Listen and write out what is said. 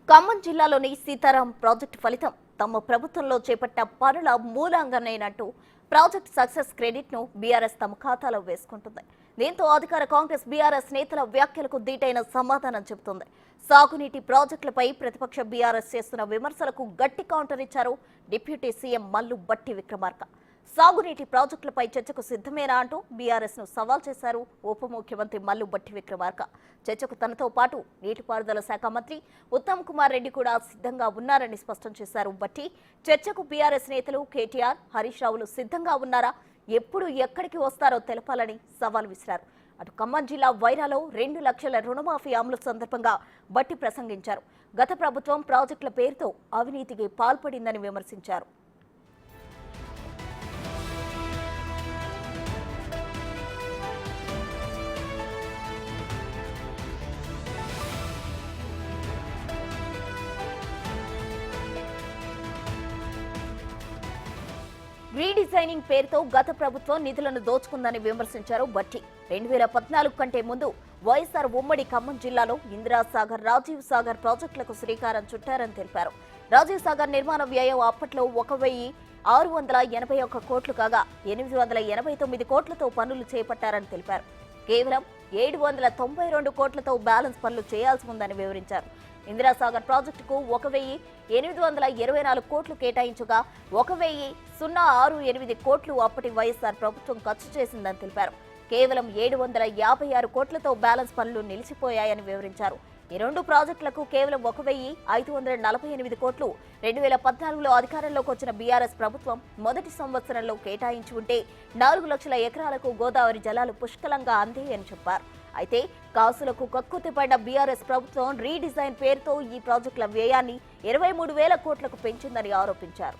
ఖమ్మం జిల్లాలోని సీతారాం ప్రాజెక్టు ఫలితం తమ ప్రభుత్వంలో చేపట్ట పనుల మూలాంగనేనంటూ ప్రాజెక్టు సక్సెస్ క్రెడిట్ ను బీఆర్ఎస్ తమ ఖాతాలో వేసుకుంటుంది. దీంతో అధికార కాంగ్రెస్ బీఆర్ఎస్ నేతల వ్యాఖ్యలకు దీటైన సమాధానం చెబుతుంది. సాగునీటి ప్రాజెక్టులపై ప్రతిపక్ష బీఆర్ఎస్ చేస్తున్న విమర్శలకు గట్టి కౌంటర్ ఇచ్చారు డిప్యూటీ సీఎం మల్లు భట్టి విక్రమార్క. సాగునీటి ప్రాజెక్టులపై చర్చకు సిద్ధమేనా అంటూ బీఆర్ఎస్ ను సవాల్ చేశారు ఉప ముఖ్యమంత్రి మల్లు భట్టి విక్రమార్క. చర్చకు తనతో పాటు నీటిపారుదల శాఖ మంత్రి ఉత్తమ్ కుమార్ రెడ్డి కూడా సిద్ధంగా ఉన్నారని స్పష్టం చేశారు భట్టి. చర్చకు బీఆర్ఎస్ నేతలు కేటీఆర్, హరీష్ రావులు సిద్ధంగా ఉన్నారా, ఎప్పుడు ఎక్కడికి వస్తారో తెలపాలని సవాల్ విసిరారు. అటు ఖమ్మం జిల్లా వైరాలో 2 లక్షల రుణమాఫీ అమలు సందర్భంగా భట్టి ప్రసంగించారు. గత ప్రభుత్వం ప్రాజెక్టుల పేరుతో అవినీతికి పాల్పడిందని విమర్శించారు. రీడిజైనింగ్ పేరుతో గత ప్రభుత్వం నిధులను దోచుకుందని విమర్శించారు భట్టి. 2014 కంటే ముందు వైఎస్ఆర్ ఉమ్మడి ఖమ్మం జిల్లాలో ఇందిరాసాగర్, రాజీవ్ సాగర్ ప్రాజెక్టులకు శ్రీకారం చుట్టారని తెలిపారు. రాజీవ్ సాగర్ నిర్మాణ వ్యయం అప్పట్లో 1,681 కోట్లు కాగా 889 కోట్లతో పనులు చేపట్టారని తెలిపారు. కేవలం 792 కోట్లతో బ్యాలెన్స్ పనులు చేయాల్సి ఉందని వివరించారు. ఇందిరాసాగర్ ప్రాజెక్టుకు 1,824 కోట్లు కేటాయించగా 1,068 కోట్లు అప్పటి వైఎస్ఆర్ ప్రభుత్వం ఖర్చు చేసిందని తెలిపారు. కేవలం 756 కోట్లతో బ్యాలెన్స్ పనులు నిలిచిపోయాయని వివరించారు. ఈ 2 ప్రాజెక్టులకు కేవలం 1,548 కోట్లు 2014లో అధికారంలోకి వచ్చిన బీఆర్ఎస్ ప్రభుత్వం మొదటి సంవత్సరంలో కేటాయించి ఉంటే 4 లక్షల ఎకరాలకు గోదావరి జలాలు పుష్కలంగా అందేయని చెప్పారు. అయితే కాసులకు కక్కుతిపడిన బీఆర్ఎస్ ప్రభుత్వం రీడిజైన్ పేరుతో ఈ ప్రాజెక్టుల వ్యయాన్ని 23,000 కోట్లకు పెంచిందని ఆరోపించారు.